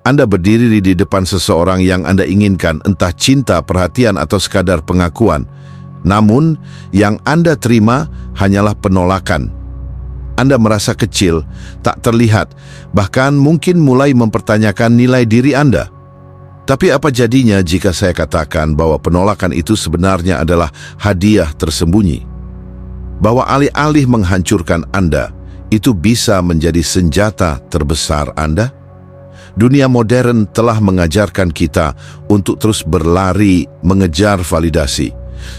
Anda berdiri di depan seseorang yang Anda inginkan, entah cinta, perhatian, atau sekadar pengakuan. Namun, yang Anda terima hanyalah penolakan. Anda merasa kecil, tak terlihat, bahkan mungkin mulai mempertanyakan nilai diri Anda. Tapi apa jadinya jika saya katakan bahwa penolakan itu sebenarnya adalah hadiah tersembunyi? Bahwa alih-alih menghancurkan Anda, itu bisa menjadi senjata terbesar Anda? Dunia modern telah mengajarkan kita untuk terus berlari mengejar validasi.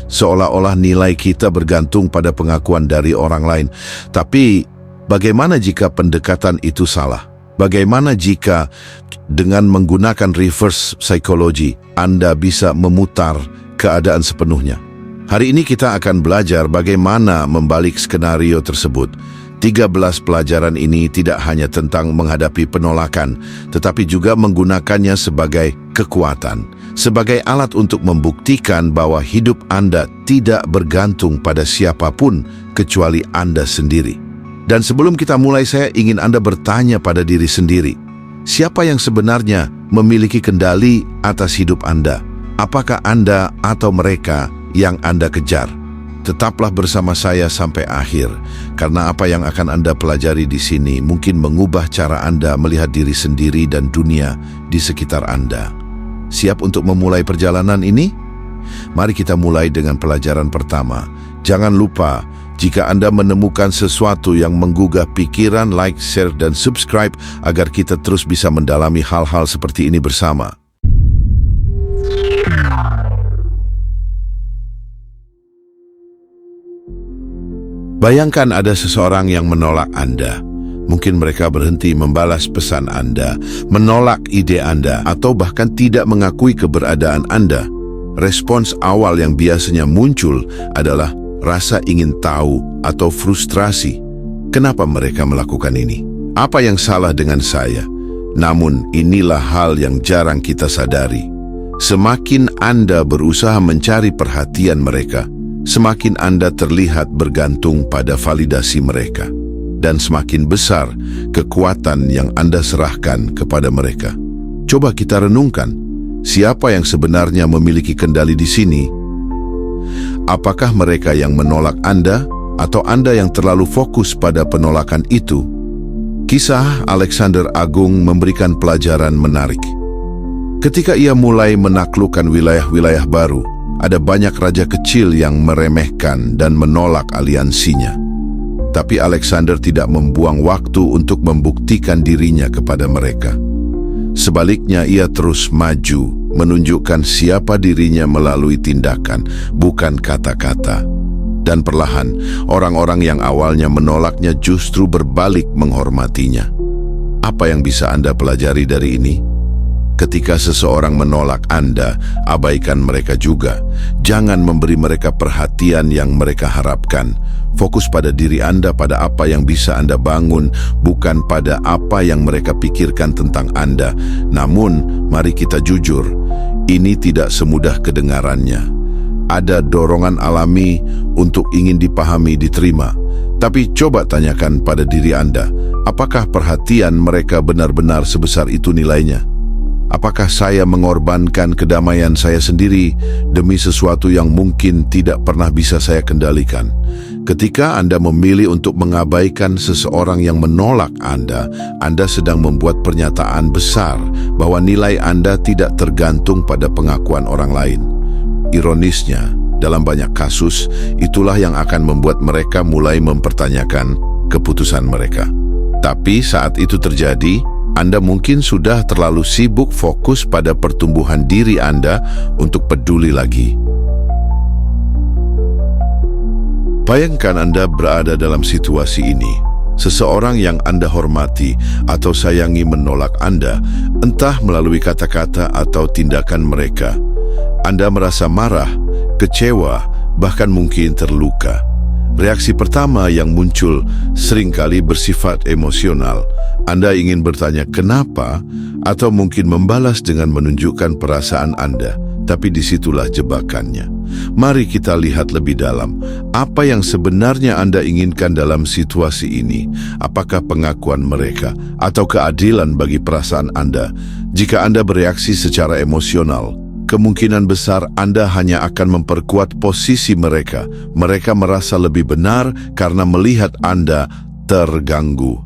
Seolah-olah nilai kita bergantung pada pengakuan dari orang lain. Tapi bagaimana jika pendekatan itu salah? Bagaimana jika dengan menggunakan reverse psychology, Anda bisa memutar keadaan sepenuhnya? Hari ini kita akan belajar bagaimana membalik skenario tersebut. 13 pelajaran ini tidak hanya tentang menghadapi penolakan, tetapi juga menggunakannya sebagai kekuatan, sebagai alat untuk membuktikan bahwa hidup Anda tidak bergantung pada siapapun kecuali Anda sendiri. Dan sebelum kita mulai, saya ingin Anda bertanya pada diri sendiri, siapa yang sebenarnya memiliki kendali atas hidup Anda? Apakah Anda atau mereka yang Anda kejar? Tetaplah bersama saya sampai akhir, karena apa yang akan Anda pelajari di sini mungkin mengubah cara Anda melihat diri sendiri dan dunia di sekitar Anda. Siap untuk memulai perjalanan ini? Mari kita mulai dengan pelajaran pertama. Jangan lupa, jika Anda menemukan sesuatu yang menggugah pikiran, like, share, dan subscribe agar kita terus bisa mendalami hal-hal seperti ini bersama. Bayangkan ada seseorang yang menolak Anda. Mungkin mereka berhenti membalas pesan Anda, menolak ide Anda, atau bahkan tidak mengakui keberadaan Anda. Respons awal yang biasanya muncul adalah rasa ingin tahu atau frustrasi. Kenapa mereka melakukan ini? Apa yang salah dengan saya? Namun inilah hal yang jarang kita sadari. Semakin Anda berusaha mencari perhatian mereka, semakin Anda terlihat bergantung pada validasi mereka, dan semakin besar kekuatan yang Anda serahkan kepada mereka. Coba kita renungkan, siapa yang sebenarnya memiliki kendali di sini? Apakah mereka yang menolak Anda, atau Anda yang terlalu fokus pada penolakan itu? Kisah Alexander Agung memberikan pelajaran menarik. Ketika ia mulai menaklukkan wilayah-wilayah baru, ada banyak raja kecil yang meremehkan dan menolak aliansinya. Tapi Alexander tidak membuang waktu untuk membuktikan dirinya kepada mereka. Sebaliknya, ia terus maju, menunjukkan siapa dirinya melalui tindakan, bukan kata-kata. Dan perlahan, orang-orang yang awalnya menolaknya justru berbalik menghormatinya. Apa yang bisa Anda pelajari dari ini? Ketika seseorang menolak Anda, abaikan mereka juga. Jangan memberi mereka perhatian yang mereka harapkan. Fokus pada diri Anda, pada apa yang bisa Anda bangun, bukan pada apa yang mereka pikirkan tentang Anda. Namun, mari kita jujur, ini tidak semudah kedengarannya. Ada dorongan alami untuk ingin dipahami, diterima. Tapi coba tanyakan pada diri Anda, apakah perhatian mereka benar-benar sebesar itu nilainya? Apakah saya mengorbankan kedamaian saya sendiri demi sesuatu yang mungkin tidak pernah bisa saya kendalikan? Ketika Anda memilih untuk mengabaikan seseorang yang menolak Anda sedang membuat pernyataan besar bahwa nilai Anda tidak tergantung pada pengakuan orang lain. Ironisnya, dalam banyak kasus, itulah yang akan membuat mereka mulai mempertanyakan keputusan mereka. Tapi saat itu terjadi, Anda mungkin sudah terlalu sibuk fokus pada pertumbuhan diri Anda untuk peduli lagi. Bayangkan Anda berada dalam situasi ini. Seseorang yang Anda hormati atau sayangi menolak Anda, entah melalui kata-kata atau tindakan mereka. Anda merasa marah, kecewa, bahkan mungkin terluka. Reaksi pertama yang muncul seringkali bersifat emosional. Anda ingin bertanya kenapa, atau mungkin membalas dengan menunjukkan perasaan Anda. Tapi disitulah jebakannya. Mari kita lihat lebih dalam. Apa yang sebenarnya Anda inginkan dalam situasi ini? Apakah pengakuan mereka atau keadilan bagi perasaan Anda? Jika Anda bereaksi secara emosional, kemungkinan besar Anda hanya akan memperkuat posisi mereka. Mereka merasa lebih benar karena melihat Anda terganggu.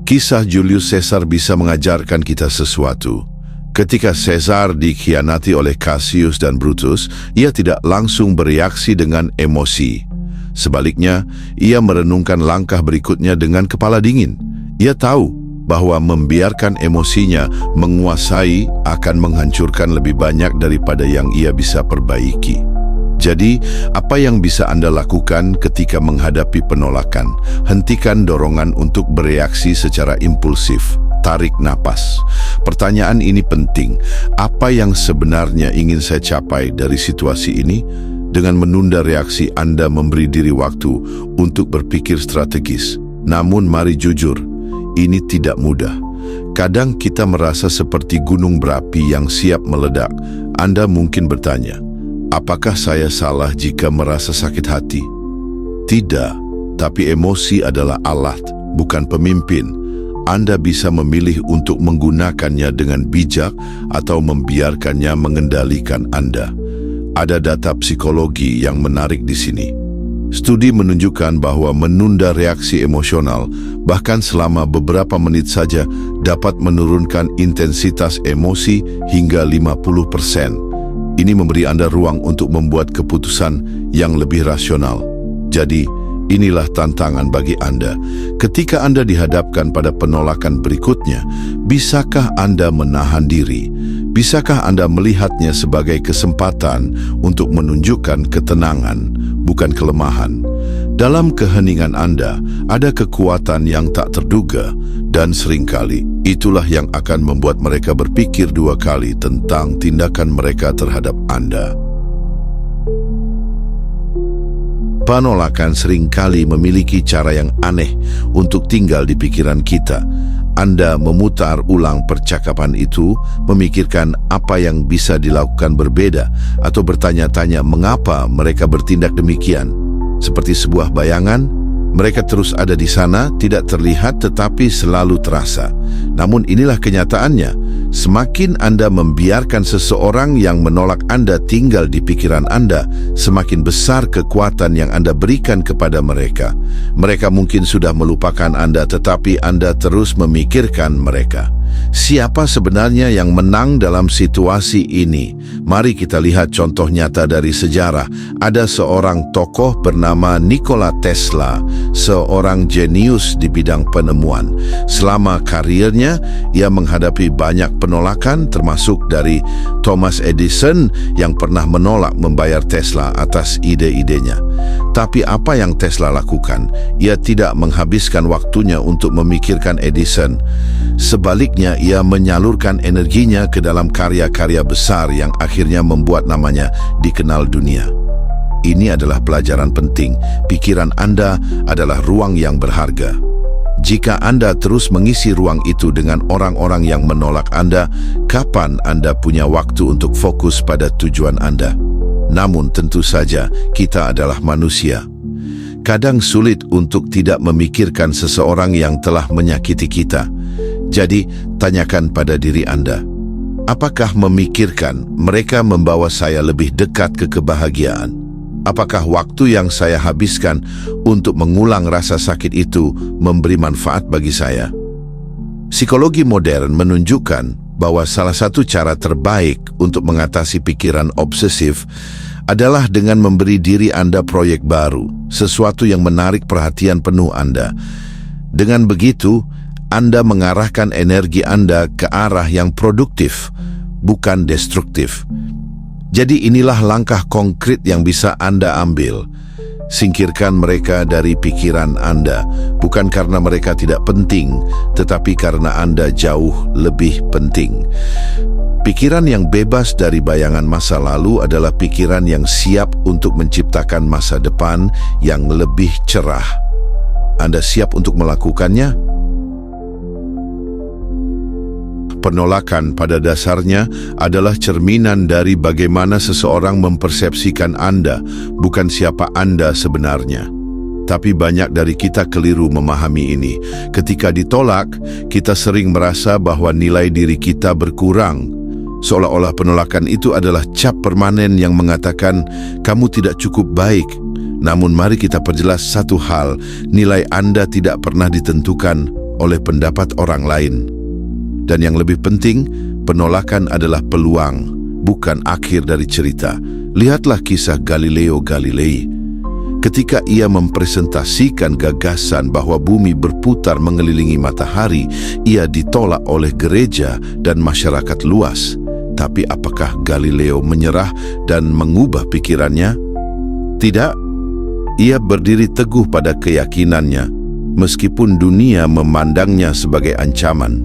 Kisah Julius Caesar bisa mengajarkan kita sesuatu. Ketika Caesar dikhianati oleh Cassius dan Brutus, ia tidak langsung bereaksi dengan emosi. Sebaliknya, ia merenungkan langkah berikutnya dengan kepala dingin. Ia tahu bahwa membiarkan emosinya menguasai akan menghancurkan lebih banyak daripada yang ia bisa perbaiki. Jadi, apa yang bisa Anda lakukan ketika menghadapi penolakan? Hentikan dorongan untuk bereaksi secara impulsif. Tarik napas. Pertanyaan ini penting. Apa yang sebenarnya ingin saya capai dari situasi ini? Dengan menunda reaksi, Anda memberi diri waktu untuk berpikir strategis. Namun mari jujur, ini tidak mudah. Kadang kita merasa seperti gunung berapi yang siap meledak. Anda mungkin bertanya, apakah saya salah jika merasa sakit hati? Tidak, tapi emosi adalah alat, bukan pemimpin. Anda bisa memilih untuk menggunakannya dengan bijak atau membiarkannya mengendalikan Anda. Ada data psikologi yang menarik di sini. Studi menunjukkan bahwa menunda reaksi emosional, bahkan selama beberapa menit saja, dapat menurunkan intensitas emosi hingga 50%. Ini memberi Anda ruang untuk membuat keputusan yang lebih rasional. Jadi, inilah tantangan bagi Anda. Ketika Anda dihadapkan pada penolakan berikutnya, bisakah Anda menahan diri? Bisakah Anda melihatnya sebagai kesempatan untuk menunjukkan ketenangan, bukan kelemahan? Dalam keheningan Anda, ada kekuatan yang tak terduga, dan seringkali itulah yang akan membuat mereka berpikir dua kali tentang tindakan mereka terhadap Anda. Penolakan seringkali memiliki cara yang aneh untuk tinggal di pikiran kita. Anda memutar ulang percakapan itu, memikirkan apa yang bisa dilakukan berbeda, atau bertanya-tanya mengapa mereka bertindak demikian. Seperti sebuah bayangan, mereka terus ada di sana, tidak terlihat tetapi selalu terasa. Namun inilah kenyataannya. Semakin Anda membiarkan seseorang yang menolak Anda tinggal di pikiran Anda, semakin besar kekuatan yang Anda berikan kepada mereka. Mereka mungkin sudah melupakan Anda, tetapi Anda terus memikirkan mereka. Siapa sebenarnya yang menang dalam situasi ini? Mari kita lihat contoh nyata dari sejarah. Ada seorang tokoh bernama Nikola Tesla, seorang jenius di bidang penemuan. Selama karirnya, ia menghadapi banyak penolakan, termasuk dari Thomas Edison yang pernah menolak membayar Tesla atas ide-idenya. Tapi apa yang Tesla lakukan? Ia tidak menghabiskan waktunya untuk memikirkan Edison. Sebaliknya, ia menyalurkan energinya ke dalam karya-karya besar yang akhirnya membuat namanya dikenal dunia. Ini adalah pelajaran penting. Pikiran Anda adalah ruang yang berharga. Jika Anda terus mengisi ruang itu dengan orang-orang yang menolak Anda, kapan Anda punya waktu untuk fokus pada tujuan Anda? Namun tentu saja kita adalah manusia. Kadang sulit untuk tidak memikirkan seseorang yang telah menyakiti kita. Jadi, tanyakan pada diri Anda, apakah memikirkan mereka membawa saya lebih dekat ke kebahagiaan? Apakah waktu yang saya habiskan untuk mengulang rasa sakit itu memberi manfaat bagi saya? Psikologi modern menunjukkan bahwa salah satu cara terbaik untuk mengatasi pikiran obsesif adalah dengan memberi diri Anda proyek baru, sesuatu yang menarik perhatian penuh Anda. Dengan begitu, Anda mengarahkan energi Anda ke arah yang produktif, bukan destruktif. Jadi inilah langkah konkret yang bisa Anda ambil. Singkirkan mereka dari pikiran Anda, bukan karena mereka tidak penting, tetapi karena Anda jauh lebih penting. Pikiran yang bebas dari bayangan masa lalu adalah pikiran yang siap untuk menciptakan masa depan yang lebih cerah. Anda siap untuk melakukannya? Penolakan pada dasarnya adalah cerminan dari bagaimana seseorang mempersepsikan Anda, bukan siapa Anda sebenarnya. Tapi banyak dari kita keliru memahami ini. Ketika ditolak, kita sering merasa bahwa nilai diri kita berkurang. Seolah-olah penolakan itu adalah cap permanen yang mengatakan, kamu tidak cukup baik. Namun mari kita perjelas satu hal, nilai Anda tidak pernah ditentukan oleh pendapat orang lain. Dan yang lebih penting, penolakan adalah peluang, bukan akhir dari cerita. Lihatlah kisah Galileo Galilei. Ketika ia mempresentasikan gagasan bahwa bumi berputar mengelilingi matahari, ia ditolak oleh gereja dan masyarakat luas. Tapi apakah Galileo menyerah dan mengubah pikirannya? Tidak. Ia berdiri teguh pada keyakinannya, meskipun dunia memandangnya sebagai ancaman.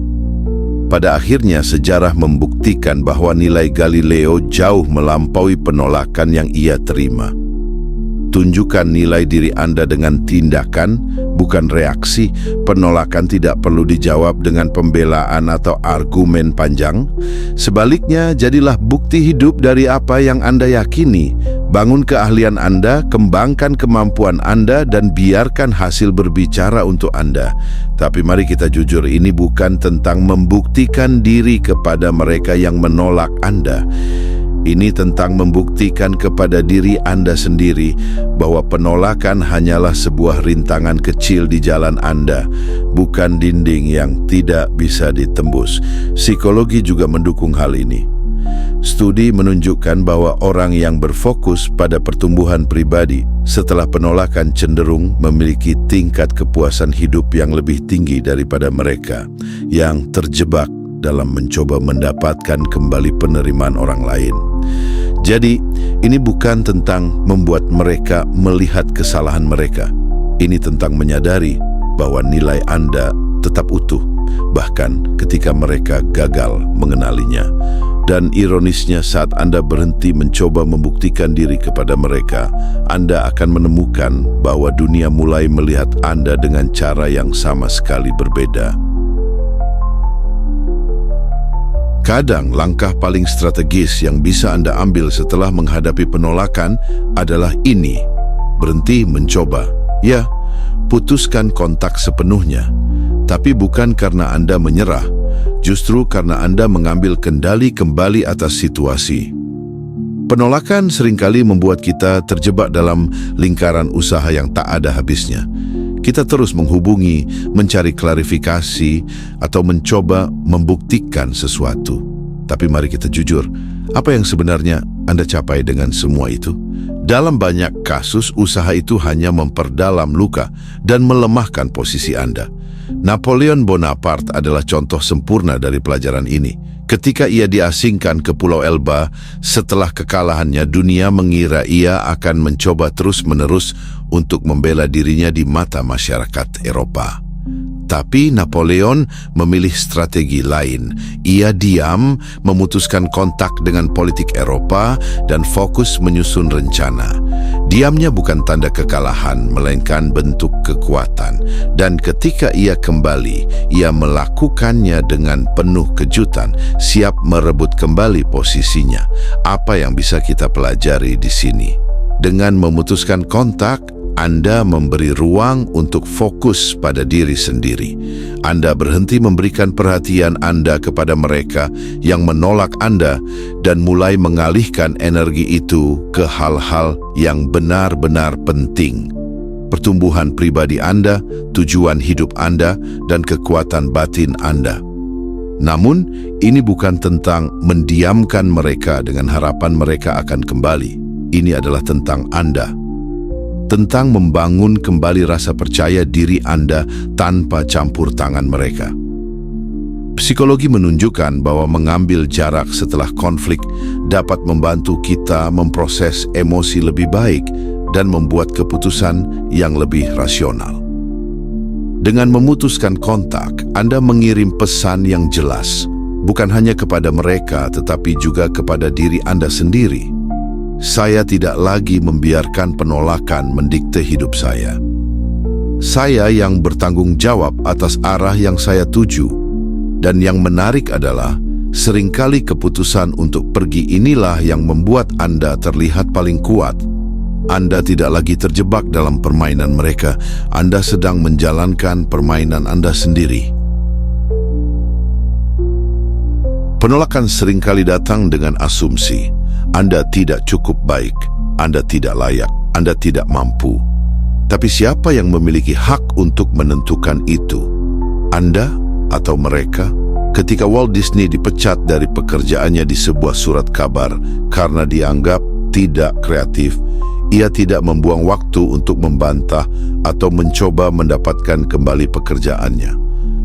Pada akhirnya, sejarah membuktikan bahwa nilai Galileo jauh melampaui penolakan yang ia terima. Tunjukkan nilai diri Anda dengan tindakan, bukan reaksi. Penolakan tidak perlu dijawab dengan pembelaan atau argumen panjang. Sebaliknya, jadilah bukti hidup dari apa yang Anda yakini. Bangun keahlian Anda, kembangkan kemampuan Anda, dan biarkan hasil berbicara untuk Anda. Tapi mari kita jujur, ini bukan tentang membuktikan diri kepada mereka yang menolak Anda. Ini tentang membuktikan kepada diri Anda sendiri bahwa penolakan hanyalah sebuah rintangan kecil di jalan Anda, bukan dinding yang tidak bisa ditembus. Psikologi juga mendukung hal ini. Studi menunjukkan bahwa orang yang berfokus pada pertumbuhan pribadi setelah penolakan cenderung memiliki tingkat kepuasan hidup yang lebih tinggi daripada mereka yang terjebak dalam mencoba mendapatkan kembali penerimaan orang lain. Jadi, ini bukan tentang membuat mereka melihat kesalahan mereka. Ini tentang menyadari bahwa nilai Anda tetap utuh, bahkan ketika mereka gagal mengenalinya. Dan ironisnya, saat Anda berhenti mencoba membuktikan diri kepada mereka, Anda akan menemukan bahwa dunia mulai melihat Anda dengan cara yang sama sekali berbeda. Kadang langkah paling strategis yang bisa Anda ambil setelah menghadapi penolakan adalah ini. Berhenti mencoba. Ya, putuskan kontak sepenuhnya. Tapi bukan karena Anda menyerah, justru karena Anda mengambil kendali kembali atas situasi. Penolakan seringkali membuat kita terjebak dalam lingkaran usaha yang tak ada habisnya. Kita terus menghubungi, mencari klarifikasi, atau mencoba membuktikan sesuatu. Tapi mari kita jujur, apa yang sebenarnya Anda capai dengan semua itu? Dalam banyak kasus, usaha itu hanya memperdalam luka dan melemahkan posisi Anda. Napoleon Bonaparte adalah contoh sempurna dari pelajaran ini. Ketika ia diasingkan ke Pulau Elba, setelah kekalahannya, dunia mengira ia akan mencoba terus-menerus untuk membela dirinya di mata masyarakat Eropa. Tapi Napoleon memilih strategi lain. Ia diam, memutuskan kontak dengan politik Eropa, dan fokus menyusun rencana. Diamnya bukan tanda kekalahan, melainkan bentuk kekuatan. Dan ketika ia kembali, ia melakukannya dengan penuh kejutan, siap merebut kembali posisinya. Apa yang bisa kita pelajari di sini? Dengan memutuskan kontak, Anda memberi ruang untuk fokus pada diri sendiri. Anda berhenti memberikan perhatian Anda kepada mereka yang menolak Anda dan mulai mengalihkan energi itu ke hal-hal yang benar-benar penting. Pertumbuhan pribadi Anda, tujuan hidup Anda, dan kekuatan batin Anda. Namun, ini bukan tentang mendiamkan mereka dengan harapan mereka akan kembali. Ini adalah tentang Anda. Tentang membangun kembali rasa percaya diri Anda tanpa campur tangan mereka. Psikologi menunjukkan bahwa mengambil jarak setelah konflik dapat membantu kita memproses emosi lebih baik dan membuat keputusan yang lebih rasional. Dengan memutuskan kontak, Anda mengirim pesan yang jelas, bukan hanya kepada mereka tetapi juga kepada diri Anda sendiri. Saya tidak lagi membiarkan penolakan mendikte hidup saya. Saya yang bertanggung jawab atas arah yang saya tuju. Dan yang menarik adalah, seringkali keputusan untuk pergi inilah yang membuat Anda terlihat paling kuat. Anda tidak lagi terjebak dalam permainan mereka. Anda sedang menjalankan permainan Anda sendiri. Penolakan seringkali datang dengan asumsi, Anda tidak cukup baik, Anda tidak layak, Anda tidak mampu. Tapi siapa yang memiliki hak untuk menentukan itu? Anda atau mereka? Ketika Walt Disney dipecat dari pekerjaannya di sebuah surat kabar karena dianggap tidak kreatif, ia tidak membuang waktu untuk membantah atau mencoba mendapatkan kembali pekerjaannya.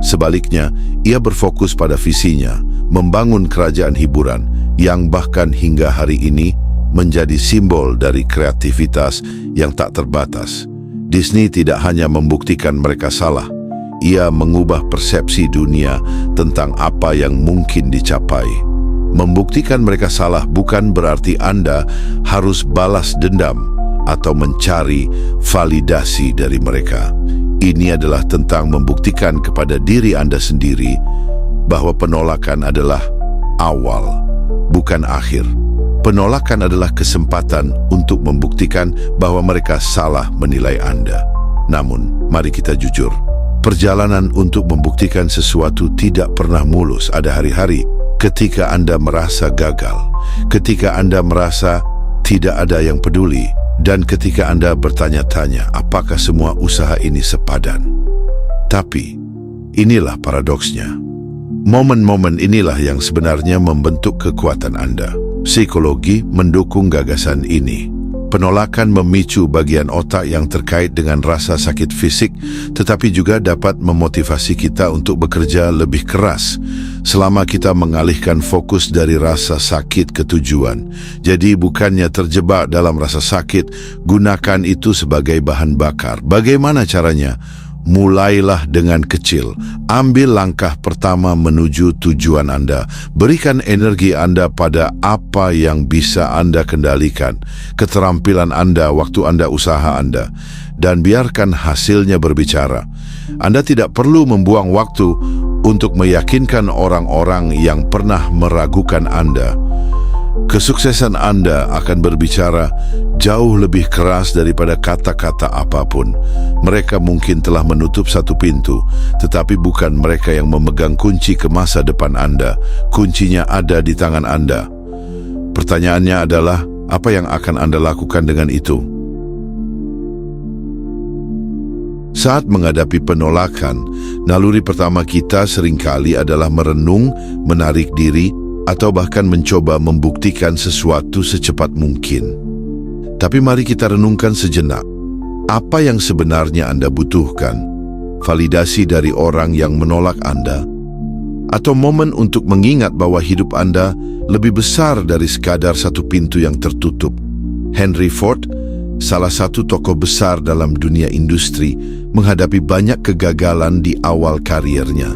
Sebaliknya, ia berfokus pada visinya, membangun kerajaan hiburan yang bahkan hingga hari ini menjadi simbol dari kreativitas yang tak terbatas. Disney tidak hanya membuktikan mereka salah, ia mengubah persepsi dunia tentang apa yang mungkin dicapai. Membuktikan mereka salah bukan berarti Anda harus balas dendam atau mencari validasi dari mereka. Ini adalah tentang membuktikan kepada diri Anda sendiri bahwa penolakan adalah awal, bukan akhir. Penolakan adalah kesempatan untuk membuktikan bahwa mereka salah menilai Anda. Namun, mari kita jujur, perjalanan untuk membuktikan sesuatu tidak pernah mulus. Ada hari-hari ketika Anda merasa gagal, ketika Anda merasa tidak ada yang peduli, dan ketika Anda bertanya-tanya apakah semua usaha ini sepadan. Tapi, inilah paradoksnya. Momen-momen inilah yang sebenarnya membentuk kekuatan Anda. Psikologi mendukung gagasan ini. Penolakan memicu bagian otak yang terkait dengan rasa sakit fisik, tetapi juga dapat memotivasi kita untuk bekerja lebih keras selama kita mengalihkan fokus dari rasa sakit ke tujuan. Jadi bukannya terjebak dalam rasa sakit, gunakan itu sebagai bahan bakar. Bagaimana caranya? Mulailah dengan kecil. Ambil langkah pertama menuju tujuan Anda. Berikan energi Anda pada apa yang bisa Anda kendalikan, keterampilan Anda, waktu Anda, usaha Anda, dan biarkan hasilnya berbicara. Anda tidak perlu membuang waktu untuk meyakinkan orang-orang yang pernah meragukan Anda. Kesuksesan Anda akan berbicara jauh lebih keras daripada kata-kata apapun. Mereka mungkin telah menutup satu pintu, tetapi bukan mereka yang memegang kunci ke masa depan Anda. Kuncinya ada di tangan Anda. Pertanyaannya adalah, apa yang akan Anda lakukan dengan itu? Saat menghadapi penolakan, naluri pertama kita seringkali adalah merenung, menarik diri, atau bahkan mencoba membuktikan sesuatu secepat mungkin. Tapi mari kita renungkan sejenak. Apa yang sebenarnya Anda butuhkan? Validasi dari orang yang menolak Anda? Atau momen untuk mengingat bahwa hidup Anda lebih besar dari sekadar satu pintu yang tertutup? Henry Ford, salah satu tokoh besar dalam dunia industri, menghadapi banyak kegagalan di awal karirnya.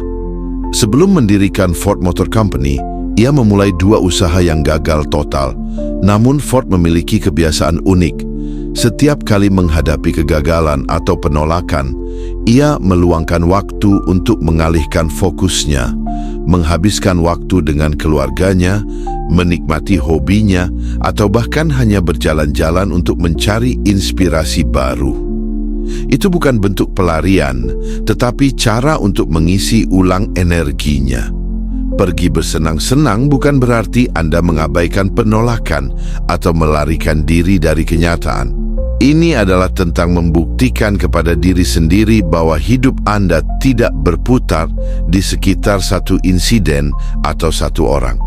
Sebelum mendirikan Ford Motor Company, ia memulai dua usaha yang gagal total. Namun Ford memiliki kebiasaan unik. Setiap kali menghadapi kegagalan atau penolakan, ia meluangkan waktu untuk mengalihkan fokusnya, menghabiskan waktu dengan keluarganya, menikmati hobinya, atau bahkan hanya berjalan-jalan untuk mencari inspirasi baru. Itu bukan bentuk pelarian, tetapi cara untuk mengisi ulang energinya. Pergi bersenang-senang bukan berarti Anda mengabaikan penolakan atau melarikan diri dari kenyataan. Ini adalah tentang membuktikan kepada diri sendiri bahwa hidup Anda tidak berputar di sekitar satu insiden atau satu orang.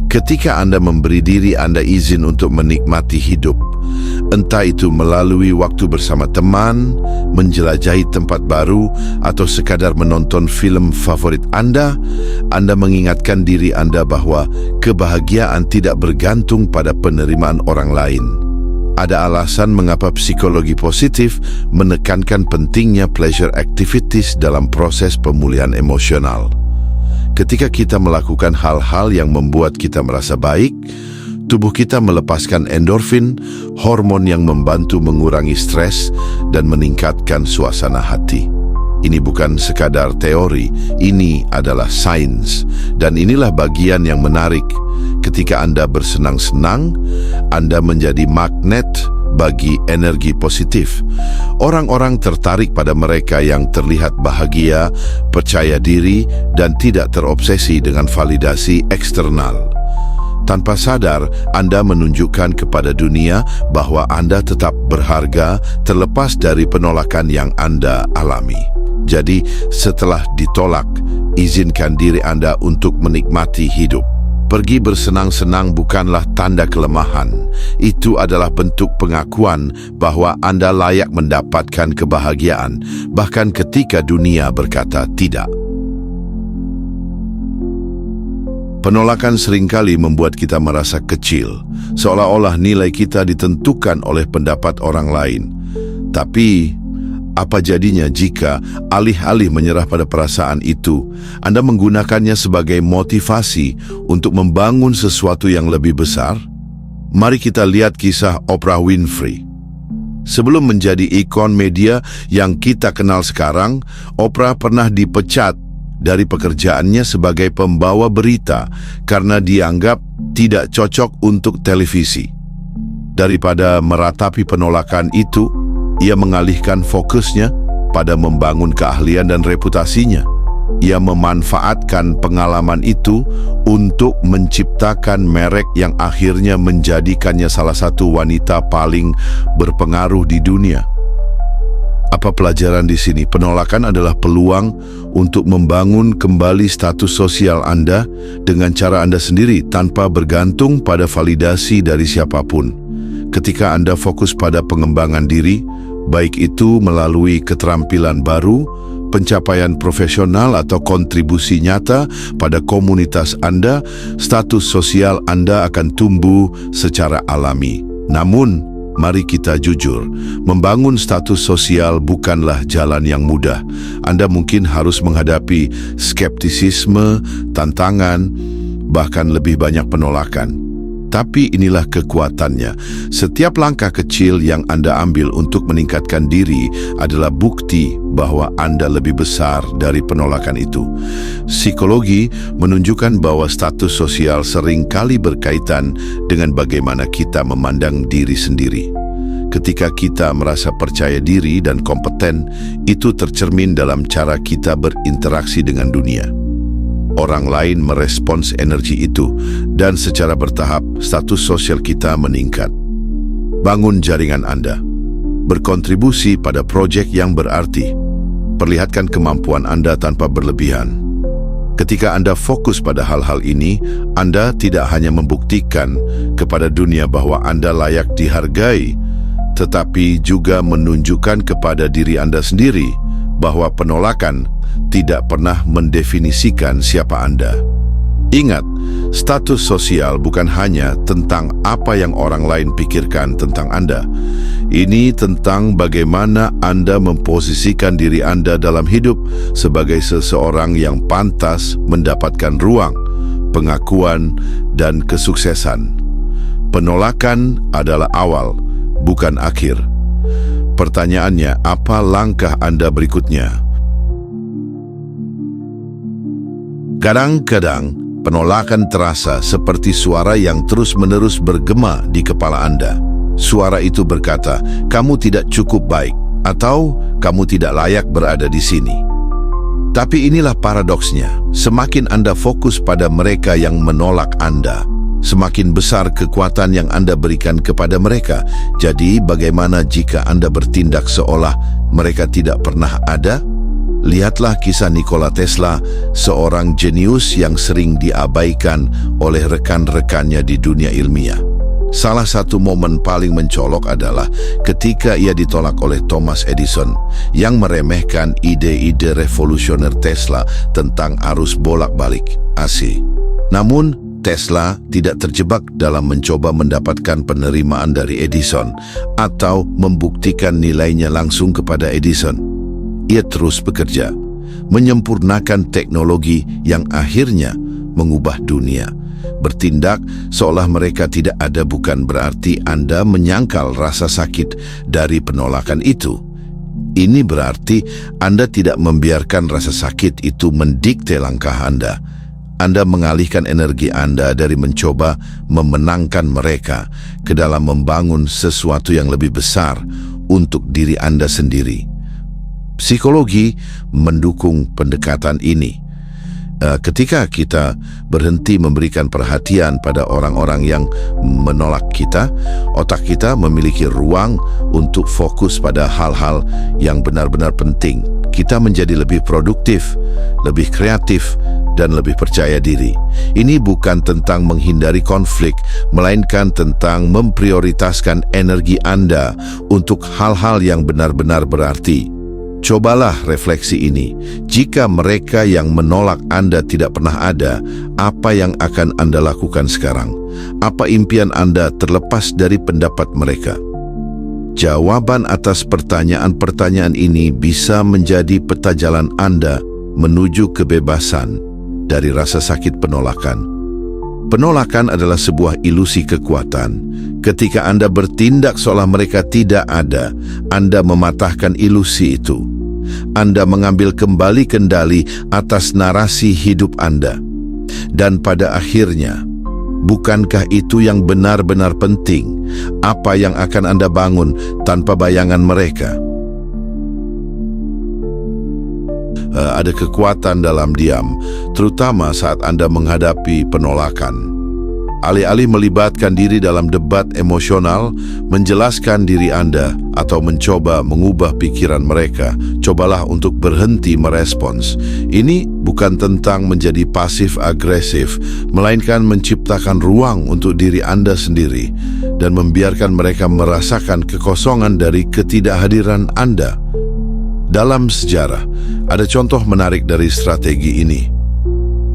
Ketika Anda memberi diri Anda izin untuk menikmati hidup, entah itu melalui waktu bersama teman, menjelajahi tempat baru, atau sekadar menonton film favorit Anda mengingatkan diri Anda bahwa kebahagiaan tidak bergantung pada penerimaan orang lain. Ada alasan mengapa psikologi positif menekankan pentingnya pleasure activities dalam proses pemulihan emosional. Ketika kita melakukan hal-hal yang membuat kita merasa baik, tubuh kita melepaskan endorfin, hormon yang membantu mengurangi stres dan meningkatkan suasana hati. Ini bukan sekadar teori, ini adalah sains. Dan inilah bagian yang menarik. Ketika Anda bersenang-senang, Anda menjadi magnet bagi energi positif. Orang-orang tertarik pada mereka yang terlihat bahagia, percaya diri, dan tidak terobsesi dengan validasi eksternal. Tanpa sadar, Anda menunjukkan kepada dunia bahwa Anda tetap berharga terlepas dari penolakan yang Anda alami. Jadi, setelah ditolak, izinkan diri Anda untuk menikmati hidup. Pergi bersenang-senang bukanlah tanda kelemahan. Itu adalah bentuk pengakuan bahwa Anda layak mendapatkan kebahagiaan, bahkan ketika dunia berkata tidak. Penolakan seringkali membuat kita merasa kecil, seolah-olah nilai kita ditentukan oleh pendapat orang lain. Tapi, apa jadinya jika alih-alih menyerah pada perasaan itu, Anda menggunakannya sebagai motivasi untuk membangun sesuatu yang lebih besar? Mari kita lihat kisah Oprah Winfrey. Sebelum menjadi ikon media yang kita kenal sekarang, Oprah pernah dipecat dari pekerjaannya sebagai pembawa berita karena dianggap tidak cocok untuk televisi. Daripada meratapi penolakan itu, ia mengalihkan fokusnya pada membangun keahlian dan reputasinya. Ia memanfaatkan pengalaman itu untuk menciptakan merek yang akhirnya menjadikannya salah satu wanita paling berpengaruh di dunia. Apa pelajaran di sini? Penolakan adalah peluang untuk membangun kembali status sosial Anda dengan cara Anda sendiri tanpa bergantung pada validasi dari siapapun. Ketika Anda fokus pada pengembangan diri, baik itu melalui keterampilan baru, pencapaian profesional atau kontribusi nyata pada komunitas Anda, status sosial Anda akan tumbuh secara alami. Namun, mari kita jujur, membangun status sosial bukanlah jalan yang mudah. Anda mungkin harus menghadapi skeptisisme, tantangan, bahkan lebih banyak penolakan. Tapi inilah kekuatannya. Setiap langkah kecil yang Anda ambil untuk meningkatkan diri adalah bukti bahwa Anda lebih besar dari penolakan itu. Psikologi menunjukkan bahwa status sosial seringkali berkaitan dengan bagaimana kita memandang diri sendiri. Ketika kita merasa percaya diri dan kompeten, itu tercermin dalam cara kita berinteraksi dengan dunia. Orang lain merespons energi itu, dan secara bertahap status sosial kita meningkat. Bangun jaringan Anda. Berkontribusi pada proyek yang berarti. Perlihatkan kemampuan Anda tanpa berlebihan. Ketika Anda fokus pada hal-hal ini, Anda tidak hanya membuktikan kepada dunia bahwa Anda layak dihargai, tetapi juga menunjukkan kepada diri Anda sendiri bahwa penolakan tidak pernah mendefinisikan siapa Anda. Ingat, status sosial bukan hanya tentang apa yang orang lain pikirkan tentang Anda. Ini tentang bagaimana Anda memposisikan diri Anda dalam hidup sebagai seseorang yang pantas mendapatkan ruang, pengakuan, dan kesuksesan. Penolakan adalah awal, bukan akhir. Pertanyaannya, apa langkah Anda berikutnya? Kadang-kadang, penolakan terasa seperti suara yang terus-menerus bergema di kepala Anda. Suara itu berkata, kamu tidak cukup baik, atau kamu tidak layak berada di sini. Tapi inilah paradoksnya, semakin Anda fokus pada mereka yang menolak Anda, semakin besar kekuatan yang Anda berikan kepada mereka. Jadi, bagaimana jika Anda bertindak seolah mereka tidak pernah ada? Lihatlah kisah Nikola Tesla, seorang jenius yang sering diabaikan oleh rekan-rekannya di dunia ilmiah. Salah satu momen paling mencolok adalah ketika ia ditolak oleh Thomas Edison yang meremehkan ide-ide revolusioner Tesla tentang arus bolak-balik AC. Namun, Tesla tidak terjebak dalam mencoba mendapatkan penerimaan dari Edison atau membuktikan nilainya langsung kepada Edison. Ia terus bekerja, menyempurnakan teknologi yang akhirnya mengubah dunia. Bertindak seolah mereka tidak ada bukan berarti Anda menyangkal rasa sakit dari penolakan itu. Ini berarti Anda tidak membiarkan rasa sakit itu mendikte langkah Anda. Anda mengalihkan energi Anda dari mencoba memenangkan mereka ke dalam membangun sesuatu yang lebih besar untuk diri Anda sendiri. Psikologi mendukung pendekatan ini. Ketika kita berhenti memberikan perhatian pada orang-orang yang menolak kita, otak kita memiliki ruang untuk fokus pada hal-hal yang benar-benar penting. Kita menjadi lebih produktif, lebih kreatif, dan lebih percaya diri. Ini bukan tentang menghindari konflik, melainkan tentang memprioritaskan energi Anda untuk hal-hal yang benar-benar berarti. Cobalah refleksi ini. Jika mereka yang menolak Anda tidak pernah ada, apa yang akan Anda lakukan sekarang? Apa impian Anda terlepas dari pendapat mereka? Jawaban atas pertanyaan-pertanyaan ini bisa menjadi peta jalan Anda menuju kebebasan dari rasa sakit penolakan. Penolakan adalah sebuah ilusi kekuatan. Ketika Anda bertindak seolah mereka tidak ada, Anda mematahkan ilusi itu. Anda mengambil kembali kendali atas narasi hidup Anda. Dan pada akhirnya, bukankah itu yang benar-benar penting? Apa yang akan Anda bangun tanpa bayangan mereka? Ada kekuatan dalam diam, terutama saat Anda menghadapi penolakan. Alih-alih melibatkan diri dalam debat emosional, menjelaskan diri Anda, atau mencoba mengubah pikiran mereka, cobalah untuk berhenti merespons. Ini bukan tentang menjadi pasif-agresif, melainkan menciptakan ruang untuk diri Anda sendiri dan membiarkan mereka merasakan kekosongan dari ketidakhadiran Anda. Dalam sejarah, ada contoh menarik dari strategi ini.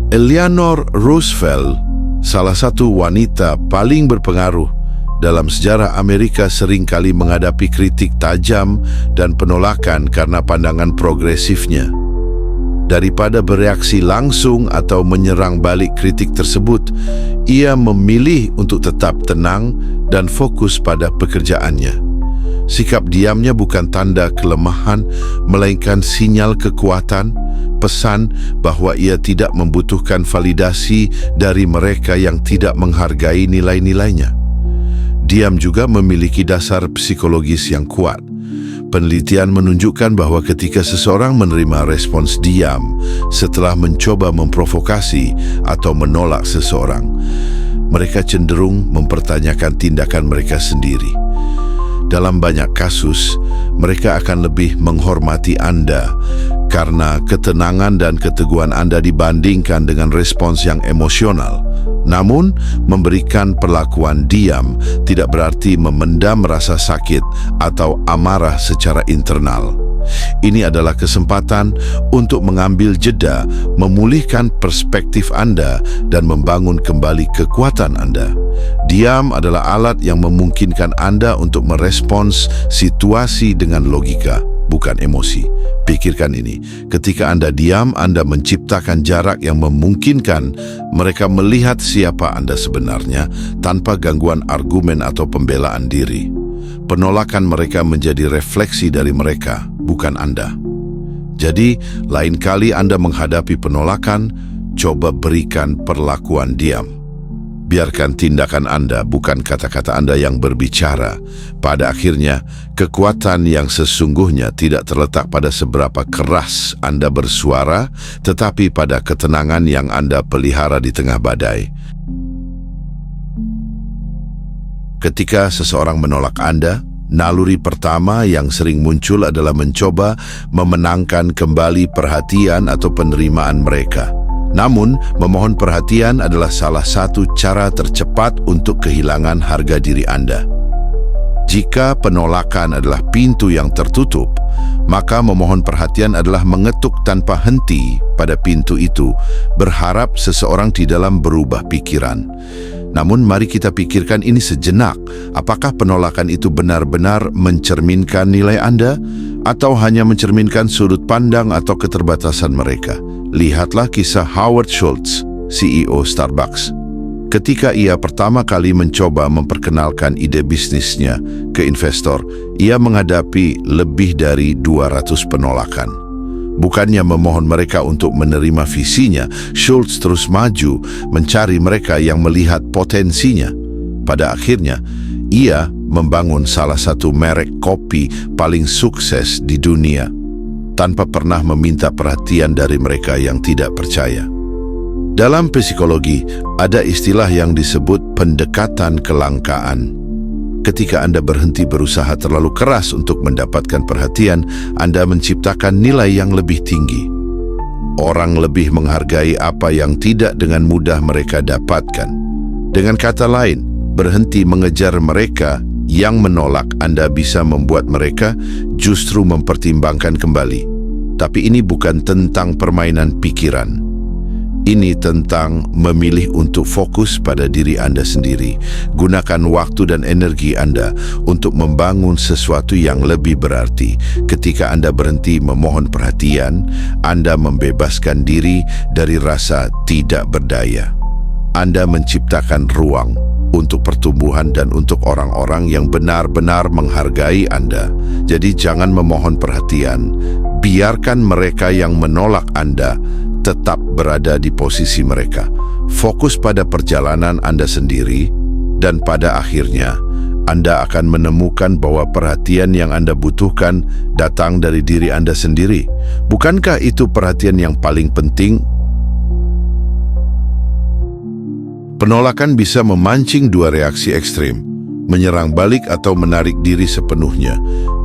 Eleanor Roosevelt, salah satu wanita paling berpengaruh dalam sejarah Amerika, seringkali menghadapi kritik tajam dan penolakan karena pandangan progresifnya. Daripada bereaksi langsung atau menyerang balik kritik tersebut, ia memilih untuk tetap tenang dan fokus pada pekerjaannya. Sikap diamnya bukan tanda kelemahan, melainkan sinyal kekuatan, pesan bahwa ia tidak membutuhkan validasi dari mereka yang tidak menghargai nilai-nilainya. Diam juga memiliki dasar psikologis yang kuat. Penelitian menunjukkan bahwa ketika seseorang menerima respons diam setelah mencoba memprovokasi atau menolak seseorang, mereka cenderung mempertanyakan tindakan mereka sendiri. Dalam banyak kasus, mereka akan lebih menghormati Anda karena ketenangan dan keteguhan Anda dibandingkan dengan respons yang emosional. Namun, memberikan perlakuan diam tidak berarti memendam rasa sakit atau amarah secara internal. Ini adalah kesempatan untuk mengambil jeda, memulihkan perspektif Anda, dan membangun kembali kekuatan Anda. Diam adalah alat yang memungkinkan Anda untuk merespons situasi dengan logika, bukan emosi. Pikirkan ini, ketika Anda diam, Anda menciptakan jarak yang memungkinkan mereka melihat siapa Anda sebenarnya tanpa gangguan argumen atau pembelaan diri. Penolakan mereka menjadi refleksi dari mereka, bukan Anda. Jadi, lain kali Anda menghadapi penolakan, coba berikan perlakuan diam. Biarkan tindakan Anda, bukan kata-kata Anda yang berbicara. Pada akhirnya, kekuatan yang sesungguhnya tidak terletak pada seberapa keras Anda bersuara, tetapi pada ketenangan yang Anda pelihara di tengah badai. Ketika seseorang menolak Anda, naluri pertama yang sering muncul adalah mencoba memenangkan kembali perhatian atau penerimaan mereka. Namun, memohon perhatian adalah salah satu cara tercepat untuk kehilangan harga diri Anda. Jika penolakan adalah pintu yang tertutup, maka memohon perhatian adalah mengetuk tanpa henti pada pintu itu, berharap seseorang di dalam berubah pikiran. Namun mari kita pikirkan ini sejenak. Apakah penolakan itu benar-benar mencerminkan nilai Anda atau hanya mencerminkan sudut pandang atau keterbatasan mereka? Lihatlah kisah Howard Schultz, CEO Starbucks. Ketika ia pertama kali mencoba memperkenalkan ide bisnisnya ke investor, ia menghadapi lebih dari 200 penolakan. Bukannya memohon mereka untuk menerima visinya, Schultz terus maju mencari mereka yang melihat potensinya. Pada akhirnya, ia membangun salah satu merek kopi paling sukses di dunia, tanpa pernah meminta perhatian dari mereka yang tidak percaya. Dalam psikologi, ada istilah yang disebut pendekatan kelangkaan. Ketika Anda berhenti berusaha terlalu keras untuk mendapatkan perhatian, Anda menciptakan nilai yang lebih tinggi. Orang lebih menghargai apa yang tidak dengan mudah mereka dapatkan. Dengan kata lain, berhenti mengejar mereka yang menolak Anda bisa membuat mereka justru mempertimbangkan kembali. Tapi ini bukan tentang permainan pikiran. Ini tentang memilih untuk fokus pada diri Anda sendiri. Gunakan waktu dan energi Anda untuk membangun sesuatu yang lebih berarti. Ketika Anda berhenti memohon perhatian, Anda membebaskan diri dari rasa tidak berdaya. Anda menciptakan ruang untuk pertumbuhan dan untuk orang-orang yang benar-benar menghargai Anda. Jadi jangan memohon perhatian. Biarkan mereka yang menolak Anda tetap berada di posisi mereka. Fokus pada perjalanan Anda sendiri, dan pada akhirnya Anda akan menemukan bahwa perhatian yang Anda butuhkan datang dari diri Anda sendiri. Bukankah itu perhatian yang paling penting? Penolakan bisa memancing dua reaksi ekstrim, menyerang balik atau menarik diri sepenuhnya.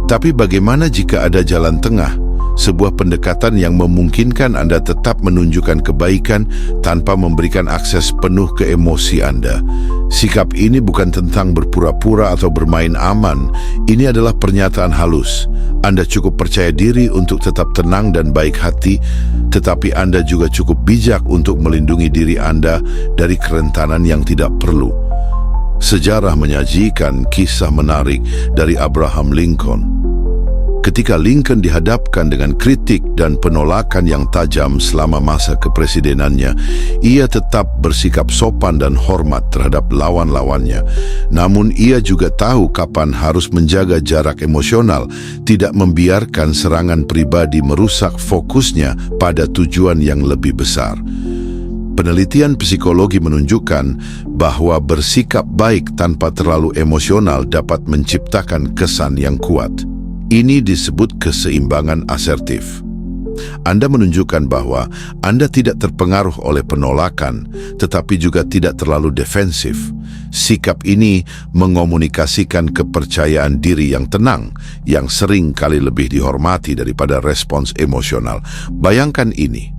Tapi bagaimana jika ada jalan tengah? Sebuah pendekatan yang memungkinkan Anda tetap menunjukkan kebaikan tanpa memberikan akses penuh ke emosi Anda. Sikap ini bukan tentang berpura-pura atau bermain aman. Ini adalah pernyataan halus. Anda cukup percaya diri untuk tetap tenang dan baik hati, tetapi Anda juga cukup bijak untuk melindungi diri Anda dari kerentanan yang tidak perlu. Sejarah menyajikan kisah menarik dari Abraham Lincoln. Ketika Lincoln dihadapkan dengan kritik dan penolakan yang tajam selama masa kepresidenannya, ia tetap bersikap sopan dan hormat terhadap lawan-lawannya. Namun ia juga tahu kapan harus menjaga jarak emosional, tidak membiarkan serangan pribadi merusak fokusnya pada tujuan yang lebih besar. Penelitian psikologi menunjukkan bahwa bersikap baik tanpa terlalu emosional dapat menciptakan kesan yang kuat. Ini disebut keseimbangan asertif. Anda menunjukkan bahwa Anda tidak terpengaruh oleh penolakan, tetapi juga tidak terlalu defensif. Sikap ini mengomunikasikan kepercayaan diri yang tenang, yang sering kali lebih dihormati daripada respons emosional. Bayangkan ini.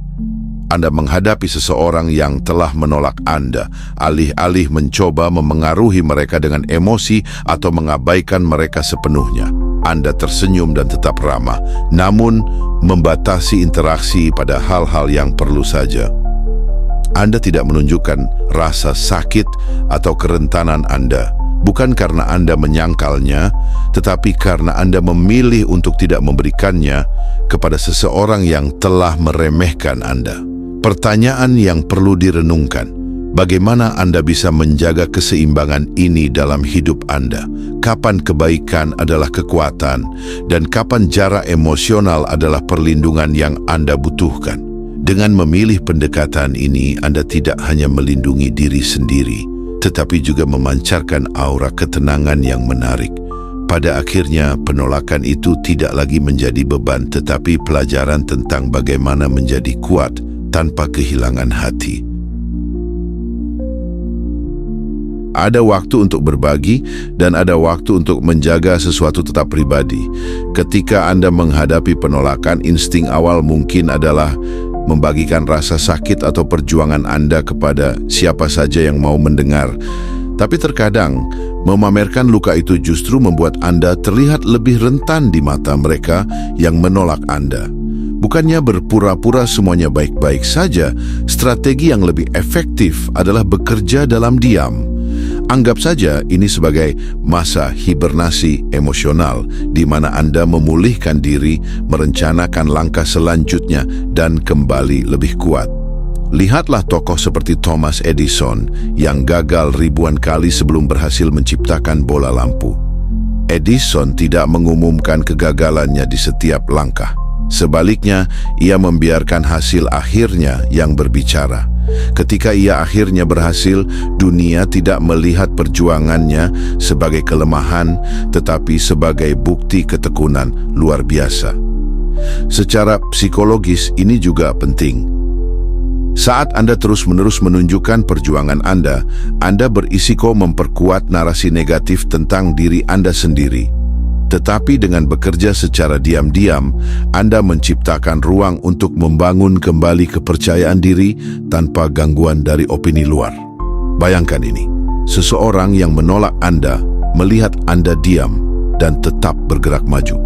Anda menghadapi seseorang yang telah menolak Anda, alih-alih mencoba memengaruhi mereka dengan emosi atau mengabaikan mereka sepenuhnya. Anda tersenyum dan tetap ramah, namun membatasi interaksi pada hal-hal yang perlu saja. Anda tidak menunjukkan rasa sakit atau kerentanan Anda, bukan karena Anda menyangkalnya, tetapi karena Anda memilih untuk tidak memberikannya kepada seseorang yang telah meremehkan Anda. Pertanyaan yang perlu direnungkan, bagaimana Anda bisa menjaga keseimbangan ini dalam hidup Anda? Kapan kebaikan adalah kekuatan, dan kapan jarak emosional adalah perlindungan yang Anda butuhkan? Dengan memilih pendekatan ini, Anda tidak hanya melindungi diri sendiri, tetapi juga memancarkan aura ketenangan yang menarik. Pada akhirnya, penolakan itu tidak lagi menjadi beban, tetapi pelajaran tentang bagaimana menjadi kuat tanpa kehilangan hati. Ada waktu untuk berbagi dan ada waktu untuk menjaga sesuatu tetap pribadi. Ketika Anda menghadapi penolakan, insting awal mungkin adalah membagikan rasa sakit atau perjuangan Anda kepada siapa saja yang mau mendengar. Tapi terkadang, memamerkan luka itu justru membuat Anda terlihat lebih rentan di mata mereka yang menolak Anda. Bukannya berpura-pura semuanya baik-baik saja, strategi yang lebih efektif adalah bekerja dalam diam. Anggap saja ini sebagai masa hibernasi emosional, di mana Anda memulihkan diri, merencanakan langkah selanjutnya, dan kembali lebih kuat. Lihatlah tokoh seperti Thomas Edison yang gagal ribuan kali sebelum berhasil menciptakan bola lampu. Edison tidak mengumumkan kegagalannya di setiap langkah. Sebaliknya, ia membiarkan hasil akhirnya yang berbicara. Ketika ia akhirnya berhasil, dunia tidak melihat perjuangannya sebagai kelemahan, tetapi sebagai bukti ketekunan luar biasa. Secara psikologis, ini juga penting. Saat Anda terus-menerus menunjukkan perjuangan Anda berisiko memperkuat narasi negatif tentang diri Anda sendiri. Tetapi dengan bekerja secara diam-diam, Anda menciptakan ruang untuk membangun kembali kepercayaan diri tanpa gangguan dari opini luar. Bayangkan ini, seseorang yang menolak Anda melihat Anda diam dan tetap bergerak maju.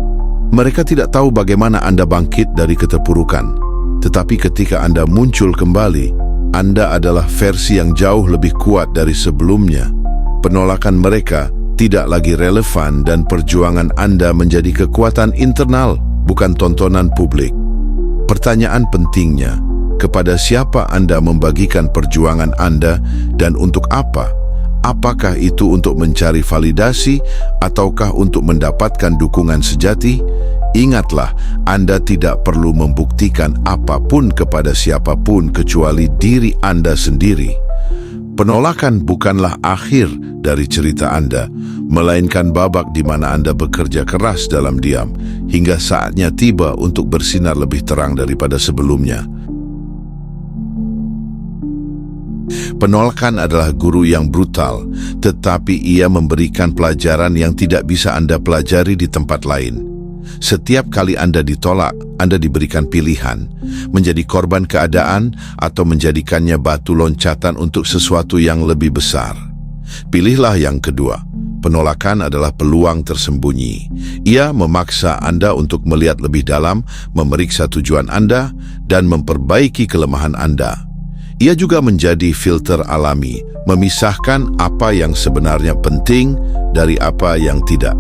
Mereka tidak tahu bagaimana Anda bangkit dari keterpurukan. Tetapi ketika Anda muncul kembali, Anda adalah versi yang jauh lebih kuat dari sebelumnya. Penolakan mereka tidak lagi relevan dan perjuangan Anda menjadi kekuatan internal, bukan tontonan publik. Pertanyaan pentingnya, kepada siapa Anda membagikan perjuangan Anda dan untuk apa? Apakah itu untuk mencari validasi ataukah untuk mendapatkan dukungan sejati? Ingatlah, Anda tidak perlu membuktikan apapun kepada siapapun kecuali diri Anda sendiri. Penolakan bukanlah akhir dari cerita Anda, melainkan babak di mana Anda bekerja keras dalam diam, hingga saatnya tiba untuk bersinar lebih terang daripada sebelumnya. Penolakan adalah guru yang brutal, tetapi ia memberikan pelajaran yang tidak bisa Anda pelajari di tempat lain. Setiap kali Anda ditolak, Anda diberikan pilihan, menjadi korban keadaan atau menjadikannya batu loncatan untuk sesuatu yang lebih besar. Pilihlah yang kedua. Penolakan adalah peluang tersembunyi. Ia memaksa Anda untuk melihat lebih dalam, memeriksa tujuan Anda, dan memperbaiki kelemahan Anda. Ia juga menjadi filter alami, memisahkan apa yang sebenarnya penting dari apa yang tidak.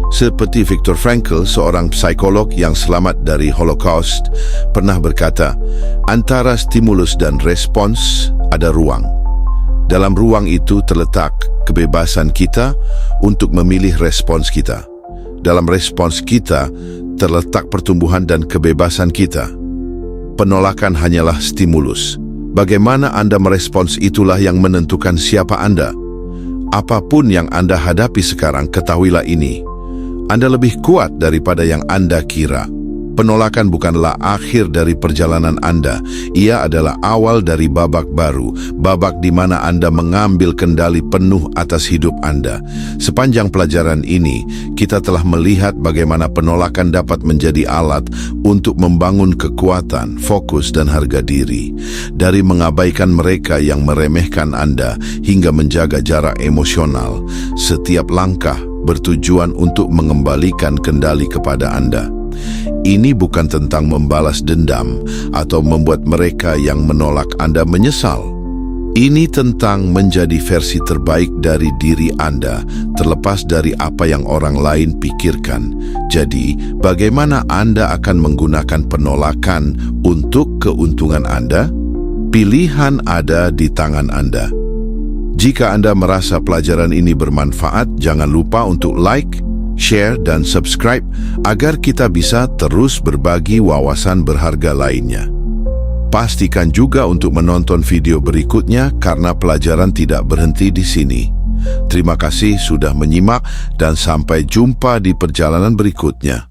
Seperti Viktor Frankl, seorang psikolog yang selamat dari Holocaust, pernah berkata, antara stimulus dan respons ada ruang. Dalam ruang itu terletak kebebasan kita untuk memilih respons kita. Dalam respons kita terletak pertumbuhan dan kebebasan kita. Penolakan hanyalah stimulus. Bagaimana Anda merespons itulah yang menentukan siapa Anda. Apapun yang Anda hadapi sekarang, ketahuilah ini. Anda lebih kuat daripada yang Anda kira. Penolakan bukanlah akhir dari perjalanan Anda. Ia adalah awal dari babak baru, babak di mana Anda mengambil kendali penuh atas hidup Anda. Sepanjang pelajaran ini, kita telah melihat bagaimana penolakan dapat menjadi alat untuk membangun kekuatan, fokus, dan harga diri. Dari mengabaikan mereka yang meremehkan Anda hingga menjaga jarak emosional, setiap langkah bertujuan untuk mengembalikan kendali kepada Anda. Ini bukan tentang membalas dendam atau membuat mereka yang menolak Anda menyesal. Ini tentang menjadi versi terbaik dari diri Anda, terlepas dari apa yang orang lain pikirkan. Jadi, bagaimana Anda akan menggunakan penolakan untuk keuntungan Anda? Pilihan ada di tangan Anda. Jika Anda merasa pelajaran ini bermanfaat, jangan lupa untuk like, share, dan subscribe agar kita bisa terus berbagi wawasan berharga lainnya. Pastikan juga untuk menonton video berikutnya karena pelajaran tidak berhenti di sini. Terima kasih sudah menyimak dan sampai jumpa di perjalanan berikutnya.